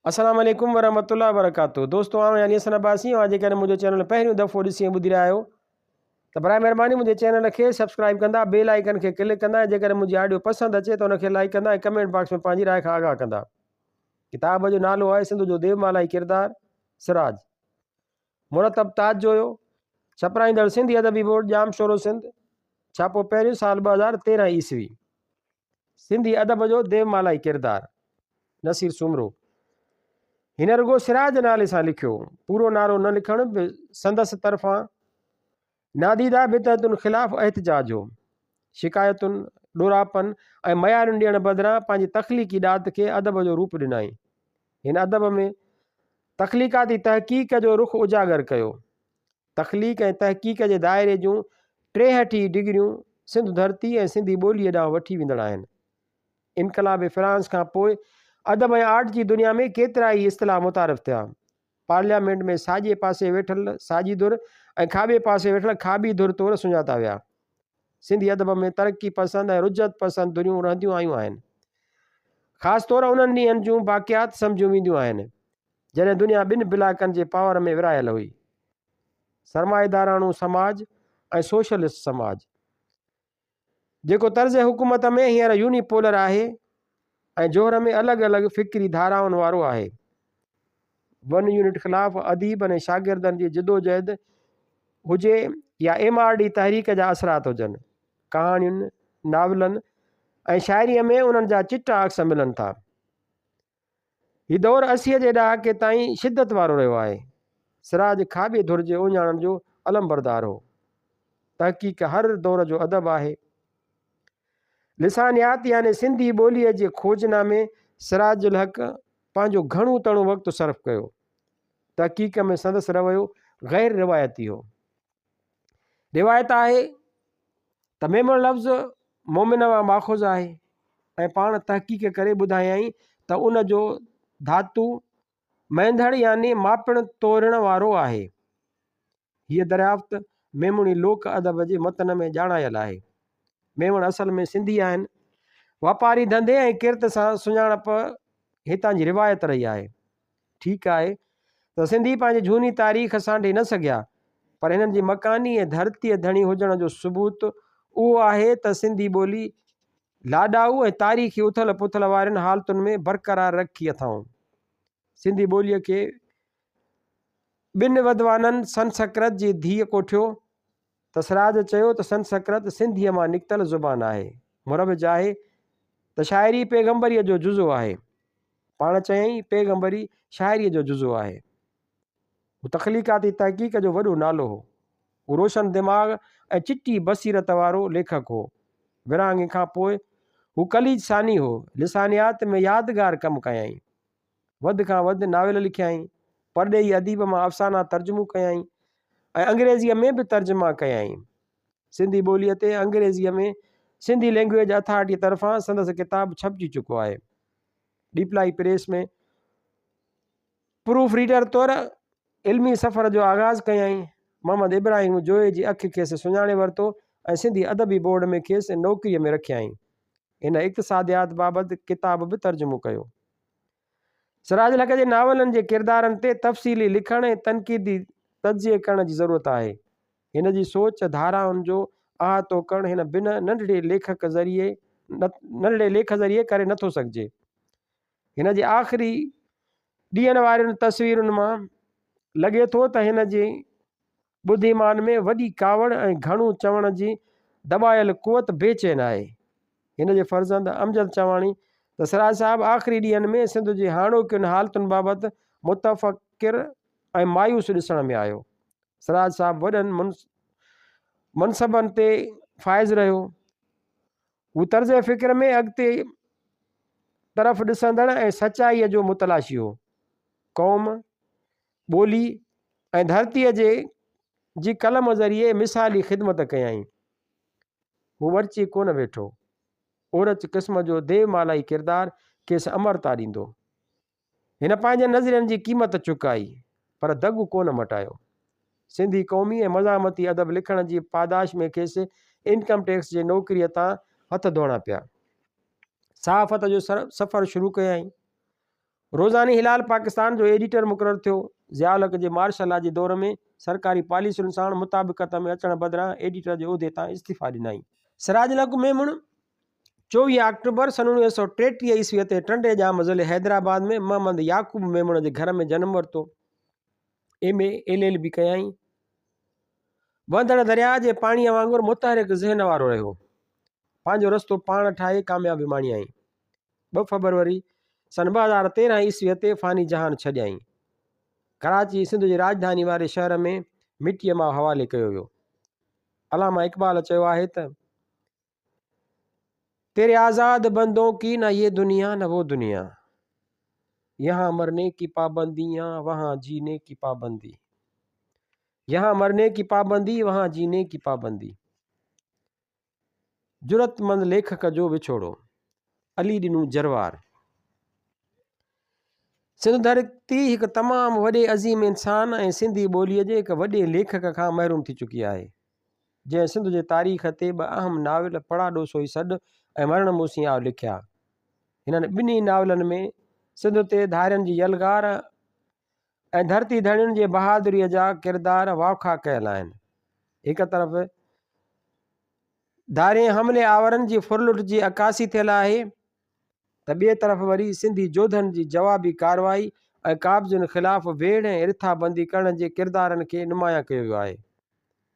अस्सलाम वालेकुम वरहमतुल्लाहि वबरकातुहू। दोस्तों आउं यानी हसन अब्बासी आज जेकॾहिं मुंहिंजो चैनल पहिरियों दफ़ो ॾिसी ऐं ॿुधी रहिया आहियो त बराए महिरबानी मुंहिंजे चैनल खे सब्सक्राइब कंदा, बेल आइकन खे क्लिक कंदा, जेकॾहिं मुंहिंजी ऑडियो पसंदि अचे त उनखे लाइक कंदा ऐं कमेंट बॉक्स में पंहिंजी राय खां आगाह कंदा। किताब जो नालो आहे सिंध जो देवमालाई किरदारु सिराज। मुरतब ताज जो हुयो। छपराईंदड़ सिंधी अदबी बोर्ड जाम शोरो सिंध। छापो पहिरियों साल 2013 ईस्वी। सिंधी अदब जो देवमालाई किरदारु नसीर सुमरो। हिन रुगो सिराज नाले सां लिखियो, पूरो नालो न लिखण बि संदसि तरफ़ां नादीदा बिदअतुनि ख़िलाफ़ एहतिजाज हो। शिकायतुनि, ॾोरापन ऐं मयारुनि ॾियण बदिरां पंहिंजी तख़लीक़ी ॾात खे अदब जो रूप ॾिनई। हिन अदब में तख़लीक़ाती तहक़ीक़ जो रुख उजागर कयो। तख़लीक़ ऐं तहक़ीक़ जे दाइरे जूं 63 डिग्रियूं सिंध धरती ऐं सिंधी ॿोलीअ ॾांहुं वठी वेंदड़ आहिनि। इनकलाब फ्रांस खां पोइ अदब ऐं आर्ट जी दुनिया में केतिरा ई इस्तिलाह मुतारिफ़ थिया। पार्लियामेंट में साॼे पासे वेठल साॼी धुर ऐं खाॿे पासे वेठल खाॿी धुर तौरु सुञाता विया। सिंधी अदब में तरक़ी पसंदि ऐं रुजत पसंदि धुरियूं रहंदियूं आयूं आहिनि। ख़ासि तौरु उन्हनि ॾींहंनि जूं बाक़ियात सम्झियूं वेंदियूं आहिनि जॾहिं दुनिया ॿिनि बिलाकनि जे पावर में विरायल हुई, सरमाएदाराणू समाज ऐं सोशलिस्ट समाज, जेको तर्ज़ हुकूमत में हींअर यूनिपोलर आहे ऐं जोहर में अलॻि अलॻि फ़िक्री धाराउनि वारो आहे। वन यूनिट ख़िलाफ़ अदीब ऐं शागिर्दनि जी जिदोजहद हुजे या MRD तहरीक जा असरात हुजनि, कहाणियुनि, नावलनि ऐं शाइरीअ में उन्हनि जा चिटा अक्स मिलनि था। हीउ दौरु 80 जे ॾहाके ताईं शिदत वारो रहियो आहे। सिराज खाॿे धुर जे उञाण जो अलमबरदार हो। तहक़ीक़ हर दौर जो अदब आहे। लिसानियात यानी सिंधी ॿोलीअ जे खोजना में सिराज उल हक़ पंहिंजो घणो तणो वक़्तु सर्फ़ कयो। तहक़ीक़ में संदसि रवैयो गैर रिवायती हो। रिवायत आहे त मेमण लफ़्ज़ मोमिन मां माख़ूज़ आहे ऐं पाण तहक़ीक़ करे ॿुधायई त उन जो धातु मेंधड़ यानी मापण तोड़ण वारो आहे। हीअ दरियाफ़्त मेमणी लोक अदब जे मतन में ॼाणायल आहे। मेमण असल में सिंधी आहिनि। वापारी धंधे ऐं किरत सां सुञाणप हितां जी रिवायत रही आहे। ठीकु आहे त सिंधी पंहिंजी झूनी तारीख़ सांढे न सघिया, पर हिननि जी मकानी ऐं धरतीअ धणी हुजण जो सबूत उहो आहे त सिंधी ॿोली लाॾाऊ ऐं तारीख़ी उथल पुथल वारनि हालतुनि में बरक़रार रखी अथऊं। सिंधी ॿोलीअ खे ॿिनि वधवाननि संस्कृत जी धीअ कोठियो त सिराज चयो त संस्कृत सिंधीअ मां निकितल ज़ुबान आहे। मुरवज आहे त शाइरी पैगंबरीअ जो जुज़ो आहे। पाण चयईं पैगंबरी शाइरीअ जो जुज़ो आहे। हू तख़लीक़ाती तहक़ीक़ जो वॾो नालो हो। हू रोशन दिमाग़ ऐं चिटी बसीरत वारो लेखक हो। विरहाङे खां पोइ हू कलीज सानी हो। लिसानियात में यादगार कमु कयई। वधि खां वधि नावेल लिखियई, परॾेही अदीब मां अफ़साना तर्जुमो कयई ऐं अंग्रेज़ीअ में बि तर्जुमा कयई। सिंधी ॿोलीअ ते अंग्रेज़ीअ में सिंधी लैंग्वेज अथॉरिटी तरफ़ां संदसि किताब छपिजी चुको आहे। डीपलाई प्रेस में प्रूफ रीडर तौरु इल्मी सफ़र जो आगाज़ कयई। मोहम्मद इब्राहिम जोए जी अखि खेसि सुञाणे वरितो ऐं सिंधी अदबी बोर्ड में खेसि नौकरीअ में रखियई। हिन इक़्तिसादियात बाबति किताब बि तर्जुमो कयो। सिराज उल हक़ जे नावलनि जे किरदारनि ते तफ़सीली लिखण ऐं तनक़ीदी तजिए करण जी ज़रूरत आहे। हिन जी सोच धाराउनि जो अहातो करणु हिन ॿिनि नंढड़े लेख ज़रिए करे नथो सघिजे। हिन जे आख़िरी ॾियण वारियुनि तस्वीरुनि मां लॻे थो त हिन जी ॿुद्धिमान में वॾी कावड़ ऐं घणो चवण जी दॿायल कुवत बेचैन आहे। हिन जे फर्ज़ंद अमजद चवाणी त सिराज साहिबु आख़िरी ॾींहंनि में सिंध जे हाणोकियुनि हालतुनि बाबति मुतफ़किर ऐं मायूस ॾिसण में आयो। सिराज साहिबु वॾनि मनसबनि ते फ़ाइज़ रहियो। हू तर्ज़ फ़िक्र में अॻिते तरफ़ ॾिसंदड़ ऐं सचाईअ जो मुतलाशी हो। क़ौम, ॿोली ऐं धरतीअ जी कलम ज़रिए मिसाली ख़िदमत कयई। हू वरची कोन वेठो। ओरच क़िस्म जो देवमालाई किरदारु खेसि अमरता ॾींदो। हिन पंहिंजे नज़रियनि जी क़ीमत चुकाई पर दॻु कोन मटायो। सिंधी क़ौमी ऐं मज़ामती अदब लिखण जी पादाश में खेसि इनकम टैक्स जे नौकरीअ तां हथ धोइणा पिया। सहाफ़त जो सफ़र शुरू कयई। रोज़ानी हिलाल पाकिस्तान जो एडिटर मुक़ररु थियो। ज़ियाउल हक़ जे मार्शल लॉ जे दौर में सरकारी पॉलिसियुनि साण मुताबिक़त में अचण बदिरां एडिटर जे उहिदे तां इस्तीफ़ा ॾिनई। सिराजुल हक़ मेमण 24 अक्टूबर सन 1933 ईस्वीअ ते टंडे जाम ज़िले हैदराबाद में मोहम्मद याकूब मेमण जे घर में जनम वरितो। MA LLB कयाई। वहंदड़ दरिया जे पाणीअ वांगुरु मुतहरिक ज़हन वारो रहियो। पंहिंजो रस्तो पाण ठाहे कामयाबी माणियाई। 2 फरवरी सन 2013 ईस्वीअ ते फ़ानी जहान छॾियाई। कराची सिंध जी राजधानी वारे शहर में मिटीअ मां हवाले कयो वियो। अलामा इक़बाल चयो आहे त तेरे आज़ाद बंदों की न ये दुनिया न वो दुनिया, यहाँ मरने की पाबंदियाँ वहाँ जीने की पाबंदी, यहाँ मरने की पाबंदी वहाँ जीने की पाबंदी। जुरतमंद लेखक जो विछोड़ो। अली ॾिनू जरवार। सिंध धरती हिकु तमामु वॾे अज़ीम इंसान ऐं सिंधी ॿोलीअ जे हिकु वॾे लेखक खां महरूम थी चुकी आहे, जंहिं सिंध जे तारीख़ ते 2 अहम नाविल पढ़ा डोसोई सॾु ऐं मरण मूसी आव लिखिया। हिननि ॿिन्ही नाविलनि में सिंध ते धारियुनि जी यलगार ऐं धरती धणियुनि जे बहादुरीअ जा किरदार वाखा कयल आहिनि। हिकु तरफ़ धारे हमले आवरनि जी फुरलुट जी अकासी थियल आहे त ॿिए तरफ़ वरी सिंधी जोधनि जी जवाबी कार्रवाई ऐं काब्ज़नि ख़िलाफ़ वेड़ ऐं इर्थाबंदी करण जे किरदारनि खे नुमायां कयो वियो आहे।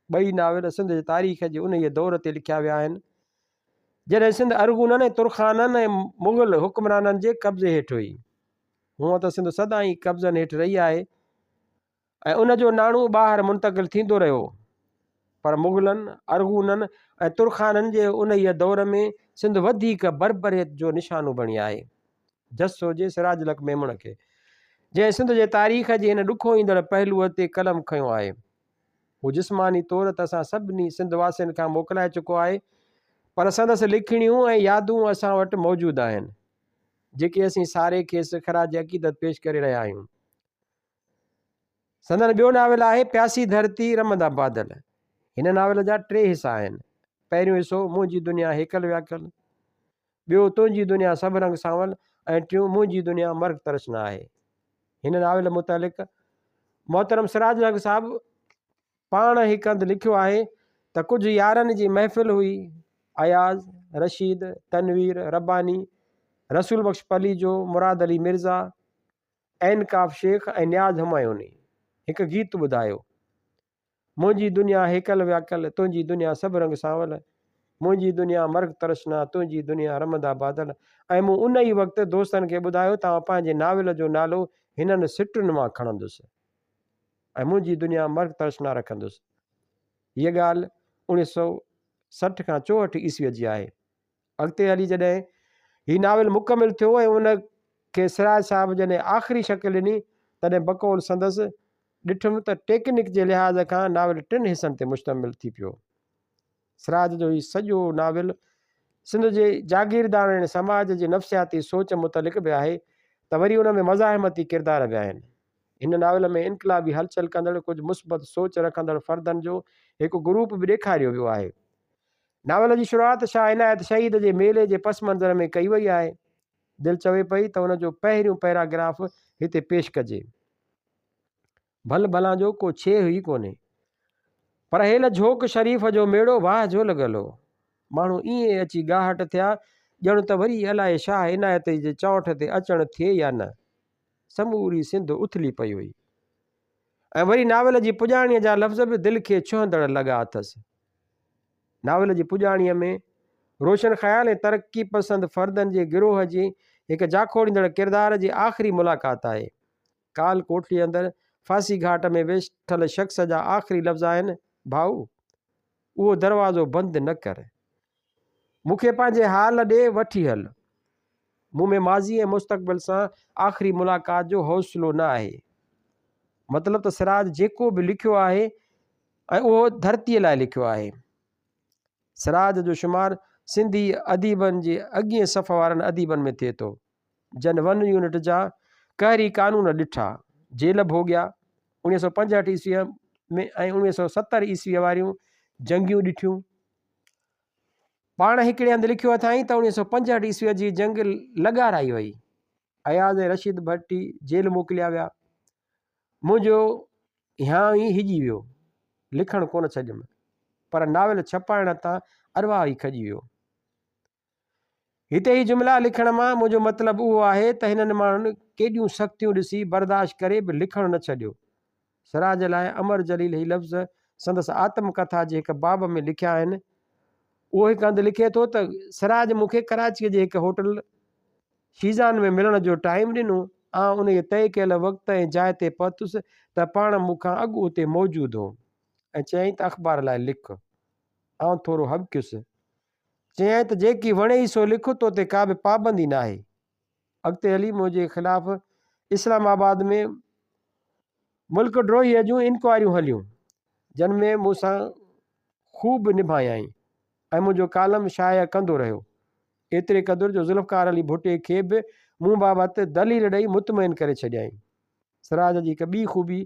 ॿई नाविल सिंध जे तारीख़ जे उन दौर ते लिखिया विया आहिनि जॾहिं सिंध अरगूननि ऐं तुरखाननि ऐं मुग़ल हुक्मराननि जे कब्ज़े हेठि हुई। हूअं त सिंध सदाईं कब्ज़नि हेठि रही आहे ऐं उनजो नाणो ॿाहिरि मुंतक़िल थींदो रहियो, पर मुग़लनि, अरगूननि ऐं तुरखाननि जे उन दौर में सिंध वधीक बरबरियत जो निशानो बणी आहे। जसो जे सिराजुल हक़ मेमण खे, जंहिं सिंध जे तारीख़ जे हिन ॾुखो ईंदड़ पहलूअ ते कलम खयो आहे। हू जिस्मानी तौर त असां सभिनी सिंध वासियुनि खां मोकिलाए चुको आहे, पर संदसि लिखणियूं ऐं यादूं असां वटि मौजूदु आहिनि, जेके असीं सारे खेसि ख़राज अक़ीदत पेश करे रहिया आहियूं। संदन ॿियो नाविल आहे प्यासी धरती रमंदा बादल। हिन नाविल जा 3 हिसा आहिनि। पहिरियों हिसो मुंहिंजी दुनिया हेकल व्याकल, ॿियो तुंहिंजी दुनिया सभु रंग सांवल ऐं टियों मुंहिंजी दुनिया मर्ग तरसना आहे। हिन नाविल मुतालिक़ मोहतरम सिराजुल हक़ साहब पाण हिकु हंधि लिखियो आहे त कुझु यारनि जी महफ़िल हुई। अयाज़, रशीद, तनवीर, रब्बानी, रसूल बख्श पलीजो, मुराद अली मिर्ज़ा, ऐनकाफ शेख ऐं न्याज़ हुमायूनी हिकु गीत ॿुधायो। मुंहिंजी दुनिया हेकल व्याकल, तुंहिंजी दुनिया सभु रंग सांवल, मुंहिंजी दुनिया मर्ग तरसना, तुंहिंजी दुनिया रमंदा बादल। ऐं मूं उन ई वक़्तु दोस्तनि खे ॿुधायो तव्हां पंहिंजे नाविल जो नालो हिननि सिटुनि मां खणंदुसि ऐं मुंहिंजी दुनिया मर्ग तरसना रखंदुसि। हीअ ॻाल्हि 1960 खां 64 ईस्वीअ जी आहे। अॻिते हली जॾहिं हीउ नाविल मुकमिल थियो ऐं उन खे सिराज साहिब जॾहिं आख़िरी शकिल ॾिनी तॾहिं बक़ौल संदसि ॾिठुमि त टेक्निक जे लिहाज़ खां नाविल 3 हिसनि ते मुश्तमिल थी पियो। सिराज जो हीउ सॼो नाविल सिंध जे जागीरदार ऐं समाज जी नफ़्सियाती सोच मुतलिक़ बि आहे त वरी उन में मज़ाहिमती किरदार बि आहिनि। हिन नाविल में इनकलाबी हलचल कंदड़ कुझु मुस्बत सोच रखंदड़ फ़र्दनि जो हिकु ग्रुप बि ॾेखारियो वियो आहे। नाविल जी शुरूआति शाह इनायत शहीद जे मेले जे पस मंज़र में कई वई आहे। दिलि चवे पई त उनजो पहिरियों पैराग्राफ हिते पेश कजे। भल भला जो को छे हुई कोन्हे, पर हेल झोक शरीफ़ जो मेड़ो वाह जो लॻल हो। माण्हू ईअं अची गाहट थिया ॼण त वरी अलाए शाह इनायत जे चौंठ ते अचणु थिए या न। समूरी सिंध उथली पई हुई ऐं वरी नाविल जी पुॼाणीअ जा लफ़्ज़ बि दिलि खे छुहंदड़ लॻा अथसि। नाविल जी पुॼाणीअ में रोशन ख़्याल ऐं तरक़ी पसंदि फ़र्दनि जे गिरोह जी हिकु जाखोड़ींदड़ किरदार जी आख़िरी मुलाक़ात आहे। काल कोठड़ी अंदरि फांसी घाट में वेठल शख़्स जा आख़िरी लफ़्ज़ आहिनि, भाऊ उहो दरवाज़ो बंदि न कर, मूंखे पंहिंजे हाल ॾे वठी हल। मूं में माज़ी ऐं मुस्तक़बिल सां आख़िरी मुलाक़ात जो हौसलो न आहे। मतिलबु त सिराज जेको बि लिखियो आहे ऐं उहो धरतीअ लाइ लिखियो आहे। सिराज जो शुमार सिंधी अदीबनि जे अॻिए सफ़ वारनि अदीबनि में थिए थो जन 1 यूनिट जा कहरी कानून ॾिठा, जेल भोॻिया 1965 ईस्वीअ में ऐं 1970 ईस्वीअ वारियूं जंगियूं ॾिठियूं। पाण हिकिड़े हंधि लिखियो अथई त 1965 ईस्वीअ जी जंग लॻाराई वई अयाज़ ऐं रशीद भट्टी जेल मोकिलिया विया। मुंहिंजो हियां ई हिजी वियो, लिखणु कोन छॾियुमि, पर नाविल छपाइण तां अरवाह ई खॼी वियो। हिते ही जुमिला लिखण मां मुंहिंजो मतिलबु उहो आहे त हिननि माण्हुनि केॾियूं सख़्तियूं ॾिसी बर्दाश्त करे बि लिखणु न छॾियो। सिराज लाइ अमर जलील ही लफ़्ज़ संदसि आत्मकथा जे हिकु बाब में लिखिया आहिनि। उहो हिकु हंधि लिखे थो त सिराज मूंखे कराचीअ जे हिकु होटल शीज़ान में मिलण जो टाइम ॾिनो। आउं उन तय कयल वक़्त ऐं जाइ ते पहुतुसि त पाण मूंखां अॻु उते मौजूदु हो ऐं चयईं त अख़बार लाइ लिख। आउं थोरो हबकियुसि। चयईं त जेकी वणे ई सो लिख, तो ते का बि पाबंदी न आहे। अॻिते हली मुंहिंजे ख़िलाफ़ु इस्लामाबाद में मुल्क ड्रोहीअ जूं इंक्वायरियूं हलियूं, जिन में मूंसां ख़ूब निभायाई ऐं मुंहिंजो कालम शाया कंदो रहियो। एतिरे क़दुरु जो ज़ुल्फ़कार अली भुट्टे खे बि मूं बाबति दलील ॾेई मुतमइन करे छॾियईं। सिराज जी हिकु ॿी ख़ूबी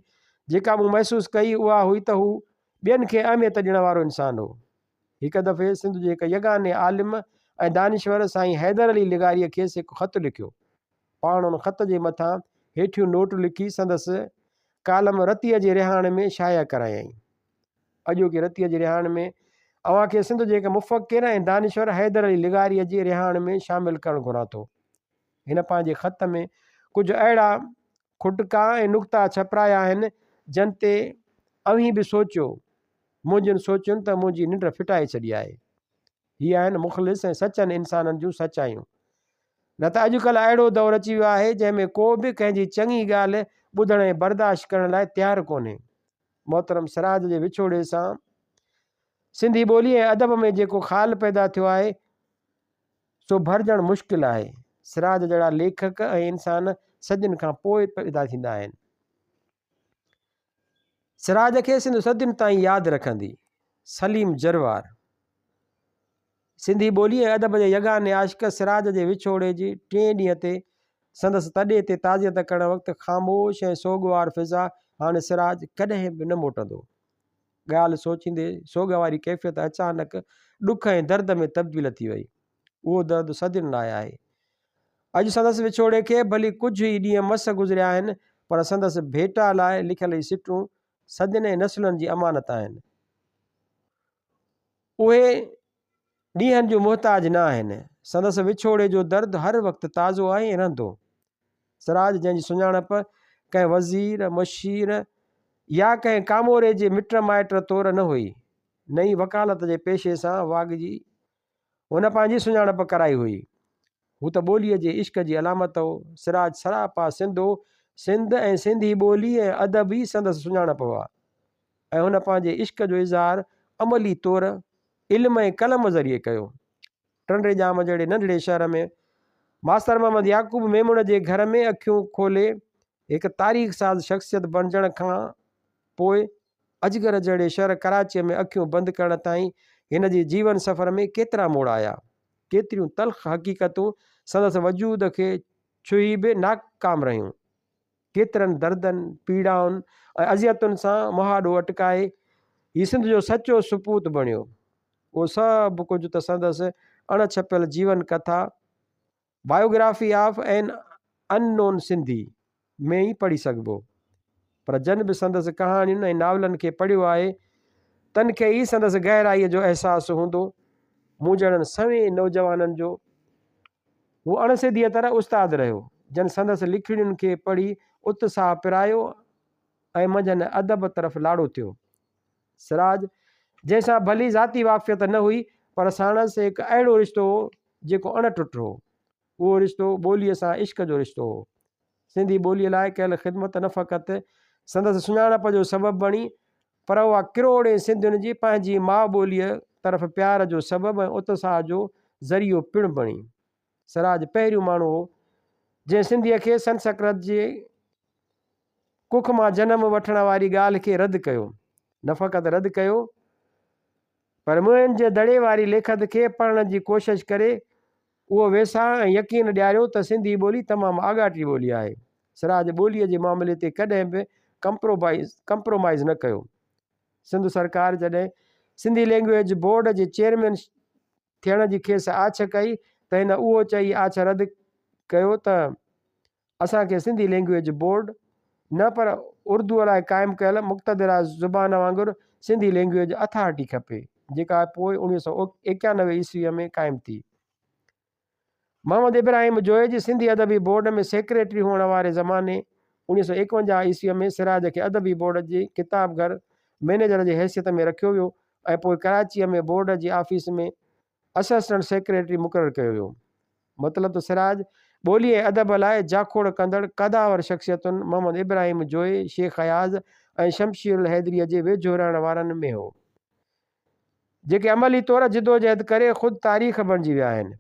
जेका मूं महसूसु कई उहा हुई त हू ॿियनि खे अहमियत ॾियण वारो इंसानु हो। हिकु दफ़े सिंध जे हिकु यगाने आलिम ऐं दानिश्वर साईं हैदर अली लिगारीअ खेसि हिकु ख़तु लिखियो। पाण उन ख़त जे मथां हेठियूं नोट लिखी संदसि कालम रतीअ जे रिहाण में शाया करायईं। अॼोके रतीअ जे रिहाण में अव्हांखे सिंध जे हिकु मुफ़क्किर ऐं दानिश्वर हैदर अली लिगारीअ जे रिहाण में शामिलु करणु घुरां थो। हिन पंहिंजे ख़त में कुझु अहिड़ा खुटका ऐं नुक़्ता छपराया आहिनि जिन ते अव्हीं बि सोचियो। मुंहिंजनि सोचियुनि त मुंहिंजी निंड फिटाए छॾी आहे। हीअ आहिनि मुख़लिस ऐं सचनि इंसाननि जूं सचायूं। न त अॼुकल्ह अहिड़ो दौरु अची वियो आहे जंहिंमें को बि कंहिंजी चङी ॻाल्हि ॿुधण ऐं बर्दाश्त करण लाइ तयारु कोन्हे। मोहतरम सिराज जे विछोड़े सां सिंधी ॿोली ऐं अदब में जेको ख़ाल पैदा थियो आहे सो भरिजणु मुश्किल आहे। सिराज जहिड़ा लेखक ऐं इंसान सदियुनि खां पोइ पैदा थींदा आहिनि। सिराज खे सिंध सदियुनि ताईं यादि रखंदी। सलीम जरवार। सिंधी ॿोली ऐं अदब जे यगाने आशिक़ सिराज जे विछोड़े जी 3 ॾींहं ते संदसि तॾे ते ताज़ियत करण वक़्तु ख़ामोश ऐं सोगवार फिज़ा हाणे सिराज कॾहिं बि न मोटंदो। ॻाल्हि सोचींदे सोग वारी कैफ़ियत अचानक ॾुख ऐं दर्द में तब्दील थी वई। उहो दर्द सदियुनि लाइ आहे। अॼु संदसि विछोड़े खे भली कुझु ई ॾींहं मस गुज़रिया आहिनि, पर संदसि भेटा लाइ लिखियल ई सिटूं सदियुनि ऐं नसुलनि जी अमानत आहिनि। उहे ॾींहंनि जो मुहताज न आहिनि। संदसि विछोड़े जो दर्द हर वक़्तु ताज़ो आहे ऐं रहंदो। सिराज जंहिंजी सुञाणप कंहिं वज़ीर मुशीर या कंहिं कामोरे जे मिट माइट तौरु न हुई, नई वकालत जे पेशे सां वागजी हुन पंहिंजी सुञाणप कराई हुई। हू त ॿोलीअ जे इश्क जी अलामत हो। सिराज सरापा सिंध हो। सिंध ऐं सिंधी ॿोली ऐं अदब ई संदसि सुञाणप हुआ ऐं हुन पंहिंजे इश्क जो इज़हार अमली तौरु इल्म ऐं कलम ज़रिए कयो। टंडे जाम जहिड़े नंढड़े शहर में मास्तर मोहम्मद याकूब मेमुण जे घर में अखियूं खोले हिकु तारीख़ साज़ शख़्सियत बणिजण खां पोइ अजगर जहिड़े शहर कराचीअ में अखियूं बंदि करण ताईं हिन जी जीवन सफ़र में केतिरा मोड़ आया। केतिरियूं तल्ख़ हक़ीक़तूं संदसि वजूद खे छुई बि नाकाम रहियूं। केतिरनि दर्दनि पीड़ाउनि ऐं अज़ियतुनि सां मुहाॾो अटकाए हीउ सिंध जो सचो सुपूत बणियो। उहो सभु कुझु त संदसि अणछपियल जीवन कथा biography of an unknown Sindhi में ई पढ़ी सघिबो। पर जन बि संदसि कहाणियुनि ऐं नावलनि खे पढ़ियो आहे तन खे ई संदसि गहराईअ जो अहसासु हूंदो। मूं जहिड़नि सवें नौजवाननि जो हू अणसिधीअ तरह उस्तादु रहियो, जन संदसि लिखड़ियुनि खे पढ़ी उत्साह पिरायो ऐं मंझंदि अदब तरफ़ लाड़ो थियो। सिराज जंहिंसां भली ज़ाती वाक़िफ़ियत न हुई, पर साणसि हिकु अहिड़ो रिश्तो हो जेको अणटुट हो। उहो रिश्तो ॿोलीअ सां इश्क जो रिश्तो हो। सिंधी ॿोलीअ लाइ कयल ख़िदमत न फ़क़ति संदसि सुञाणप जो सबबु बणी, पर उहा किरोड़े सिंधियुनि जी पंहिंजी माउ ॿोलीअ तरफ़ प्यार जो सबबु ऐं उत्साह जो ज़रियो पिणु बणी। सिराज पहिरियों माण्हू हो जंहिं सिंधीअ खे संस्कृत जे कुख मां जनमु वठण वारी ॻाल्हि खे रद्द कयो। न फ़क़ति रद्द कयो, पर मुंहिंजे जे दड़े वारी लेखत खे पढ़ण जी कोशिशि करे उहो वेसा ऐं यकीन ॾियारियो त सिंधी ॿोली तमामु आगाटी ॿोली आहे। सिराज ॿोलीअ जे मामले ते कॾहिं बि कंप्रोमाइज़ न कयो। सिंध सरकार जॾहिं सिंधी लैंग्वेज बोर्ड जे चेयरमैन थियण जी खेसि आछ कई त हिन उहो चई आछ रद्द कयो त असांखे सिंधी लैंग्वेज बोर्ड न पर उर्दू लाइ क़ाइमु कयल मुक़्तदिरा ज़ुबान वांगुरु सिंधी लैंग्वेज अथॉरिटी खपे, जेका पोइ 1991 ईस्वीअ में क़ाइमु थी। मोहम्मद इब्राहिम जोए जी सिंधी अदबी बोर्ड में सेक्रेटरी हुअण वारे ज़माने 1951 ईस्वीअ में सिराज खे अदबी बोर्ड जी किताबघर मैनेजर जी हैसियत में रखियो वियो ऐं पोइ कराचीअ में बोर्ड जी ऑफिस में असिस्टेंट सेक्रेटरी मुक़ररु कयो वियो। मतिलबु त सिराज ॿोली ऐं अदब लाइ जाखोड़ कंदड़ कदावर शख़्सियतुनि मोहम्मद इब्राहिम जोए, शेख अयाज़ ऐं शमशीर हैदरीअ जे वेझो रहण वारनि में हो, जेके अमली तौरु जिदोजहद करे ख़ुदि तारीख़ बणिजी विया आहिनि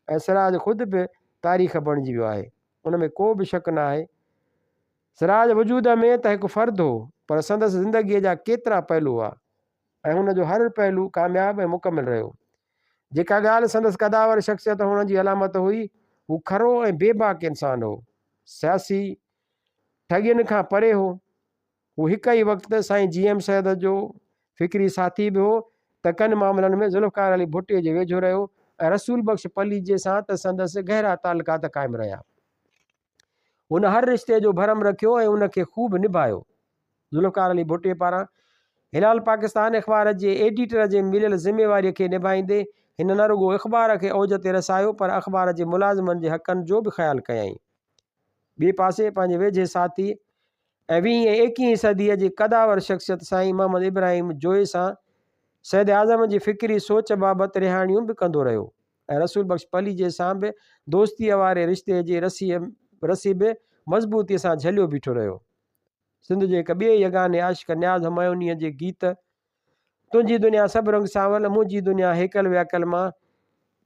ऐं सिराज ख़ुदि बि तारीख़ बणिजी वियो आहे। उन में को बि शक न आहे। सिराज वजूद में त हिकु फ़र्दु हो, पर संदसि ज़िंदगीअ जा केतिरा पहलू हुआ ऐं हुनजो हर पहलू कामयाबु ऐं मुकमिल रहियो। जेका ॻाल्हि संदसि कदावर शख़्सियत हुअण जी अलामत हुई, हू खरो ऐं बेबाक इंसानु हो, सियासी ठॻियुनि खां परे हो। हू हिकु ई वक़्तु साईं GM सैद जो फ़िक्री साथी बि हो त कनि मामलनि में ज़ुल्फ़कार अली भुट्टीअ जे वेझो रहियो ऐं रसूल बख़्श पलीजे सां त संदसि गहरा तालुकात क़ाइमु रहिया। हुन हर रिश्ते जो भरम रखियो ऐं उनखे ख़ूब निभायो। ज़ुल्फ़कार अली भुट्टीअ पारां हिलाल पाकिस्तान अख़बार जे एडिटर जे मिलियल ज़िम्मेवारीअ खे निभाईंदे हिन न रुॻो अख़बार खे औज ते रसायो, पर अख़बार जे मुलाज़िमनि जे हक़नि जो बि ख़्यालु कयईं। ॿिए पासे पंहिंजे वेझे साथी ऐं 20 ऐं 21 सदीअ जी कदावर शख़्सियत साईं मोहम्मद इब्राहिम जोए सां सैद आज़म जी फ़िक्री सोच बाबति रिहाणियूं बि कंदो रहियो ऐं रसूल बख़्श पलीजे सां बि दोस्तीअ वारे रिश्ते जे रसी बि मज़बूतीअ सां झलियो बीठो रहियो। सिंध जे हिकु ॿिए यगाने आशिक़ न्याज़ हुमायूनीअ जे गीत तुंहिंजी दुनिया सभु रंग सावल, मुंहिंजी दुनिया हेकल व्याकल मां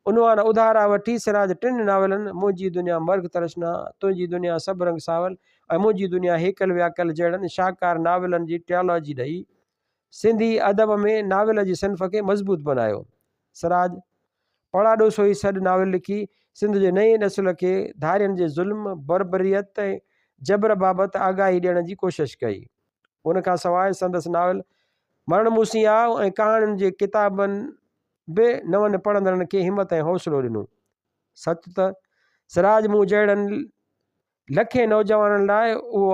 उनवान उधारा वठी सिराज 3 नावलनि मुंहिंजी दुनिया मर्ग तरसना, तुंहिंजी दुनिया सभु रंग सावल ऐं मुंहिंजी दुनिया हेकल व्याकल जहिड़नि शाहकार नावलनि जी ट्रियोलॉजी ॾेई सिंधी अदब में नाविल जी सिन्फ़ खे मज़बूत बनायो। सिराज पढ़ा ॾोसो ई सॾ नाविल लिखी सिंध जे नई नस्ल खे धारियनि जे ज़ुल्म, बर्बरियत ऐं जबर बाबति आगाही ॾियण जी कोशिशि कई। उनखां सवाइ संदसि नाविल मरणमूसी आव ऐं कहाणियुनि जे किताबनि बि नवनि पढ़ंदड़नि खे हिमत ऐं हौसलो ॾिनो। सच त सिराज मूं जहिड़नि लखे नौजवाननि लाइ उहो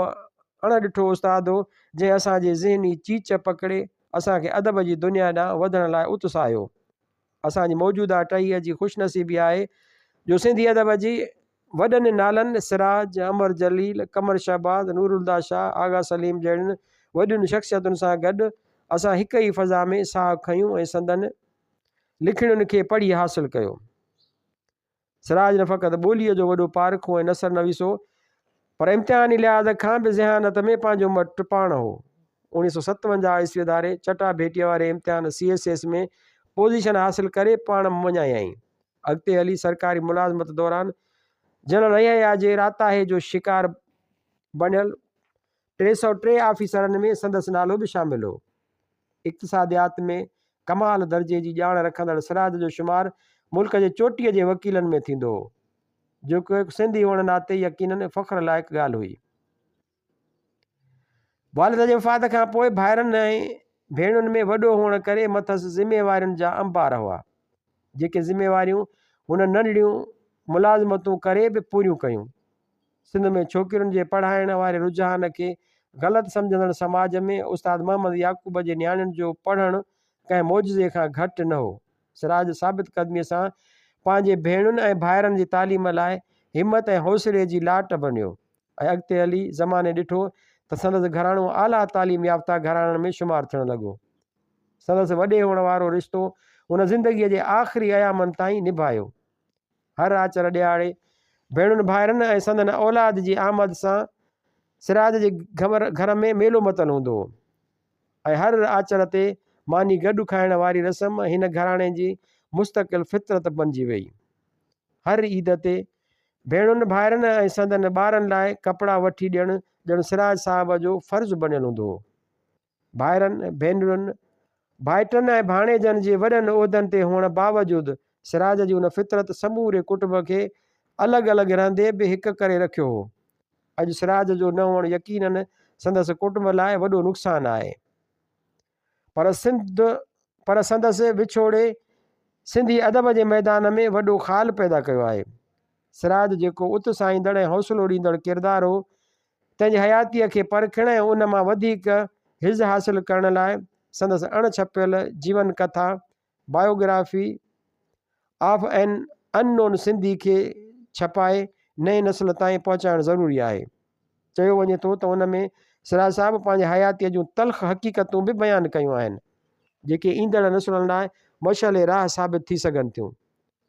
अणॾिठो उस्ताद हो जंहिं असांजे ज़हनी चीच पकिड़े असांखे अदब जी दुनिया ॾांहुं वधण लाइ उत्साहियो। असांजी मौजूदा टहीअ जी ख़ुशनसीबी आहे जो सिंधी अदब जी वॾनि नालनि सिराज, अमर जलील, कमर शहबाज, नूरुल्ला शाह, आगा सलीम जहिड़ियुनि वॾियुनि शख़्सियतुनि सां गॾु असां हिक ई फ़ज़ा में साह खयूं ऐं संदनि लिखणियुनि खे पढ़ी हासिलु कयो। सिराज न फ़क़ति ॿोलीअ जो वॾो पारखो ऐं नसर नवीसो, पर इम्तिहानी लिहाज़ खां बि ज़हानत में पंहिंजो मट पाण हो। 1957 ईस्वी धारे चटा भेटीअ वारे इम्तिहान CSS में पोज़ीशन हासिलु करे पाण मञायईं। अॻिते हली सरकारी मुलाज़मत दौरान जनरल हया जे राताहे जो शिकार बणियल 303 ऑफिसरनि में संदसि नालो बि शामिल हो। इक़्तिसादियात में कमाल दर्जे जी ॼाण रखंदड़ सिराज जो शुमार मुल्क जे चोटीअ जे वकीलनि में थींदो हो, जेको हिकु सिंधी हुअण नाते यकीनन फ़ख्र लाइक़ु ॻाल्हि हुई। वालिद जे वफ़ात खां पोइ भाइरनि ऐं भेणुनि में वॾो हुअण करे मथसि ज़िम्मेवारियुनि जा अंबार हुआ, जेके ज़िम्मेवारियूं हुन नंढड़ियूं मुलाज़मतूं करे बि पूरियूं कयूं। सिंध में छोकिरियुनि जे पढ़ाइण वारे रुझान खे ग़लति सम्झंदड़ समाज में उस्ताद मोहम्मद याक़ूब जे नियाणियुनि जो पढ़णु कंहिं मौजज़े खां घटि न हो। सिराज साबित क़दमीअ सां पंहिंजे भेणुनि ऐं भाइरनि जी तालीम लाइ हिमत ऐं हौसले जी लाट बणियो ऐं अॻिते हली ज़माने ॾिठो त संदसि घराणो आला तालीम याफ़्ता घराणनि में शुमारु थियणु लॻो। संदसि वॾे हुअण वारो रिश्तो हुन ज़िंदगीअ जे आख़िरी अयामनि ताईं निभायो। हर आचर ॾियारे भेणुनि भाइरनि ऐं संदनि औलाद जी आमद सां सिराज जे घर में मेलो मतल हूंदो हो ऐं हर आचर ते मानी गॾु खाइण वारी रस्म हिन घराणे जी मुस्तक़िल फितरत बणिजी वई। हर ईद ते भेणुनि भाइरनि ऐं संदनि ॿारनि लाइ कपिड़ा वठी ॾियणु ॼणु सिराज साहिब जो फ़र्ज़ु बणियलु हूंदो हो। भाइरनि, भेनरुनि, भाइटनि ऐं भाणेजनि जे वॾनि उहिदनि ते हुअण बावजूदि सिराज जी हुन फितरत समूरे कुटुंब खे अलॻि अलॻि रहंदे बि हिकु करे रखियो हो। अॼु सिराज जो न हुअणु यकीनन संदसि कुटुंब लाइ वॾो नुक़सानु आहे, पर संदसि विछोड़े सिंधी अदब जे मैदान में वॾो ख़ाल पैदा कयो आहे। सिराज जेको उत्साहींदड़ ऐं हौसलो ॾींदड़ किरदारु हो, तंहिंजी हयातीअ खे परखण ऐं उन मां वधीक हिज़ हासिलु करण लाइ संदसि अणछपियल जीवन कथा biography of an unknown Sindhi खे छपाए नई नस्ल ताईं पहुचाइणु ज़रूरी आहे। चयो वञे थो त उन में सिराज साहिबु पंहिंजे हयातीअ जूं तल्ख़ हक़ीक़तूं बि बयानु कयूं आहिनि जेके ईंदड़ नसुलनि लाइ मशाल राह साबित थी सघनि थियूं।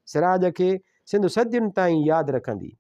सिराज खे सिंध सदियुनि ताईं यादि रखंदी।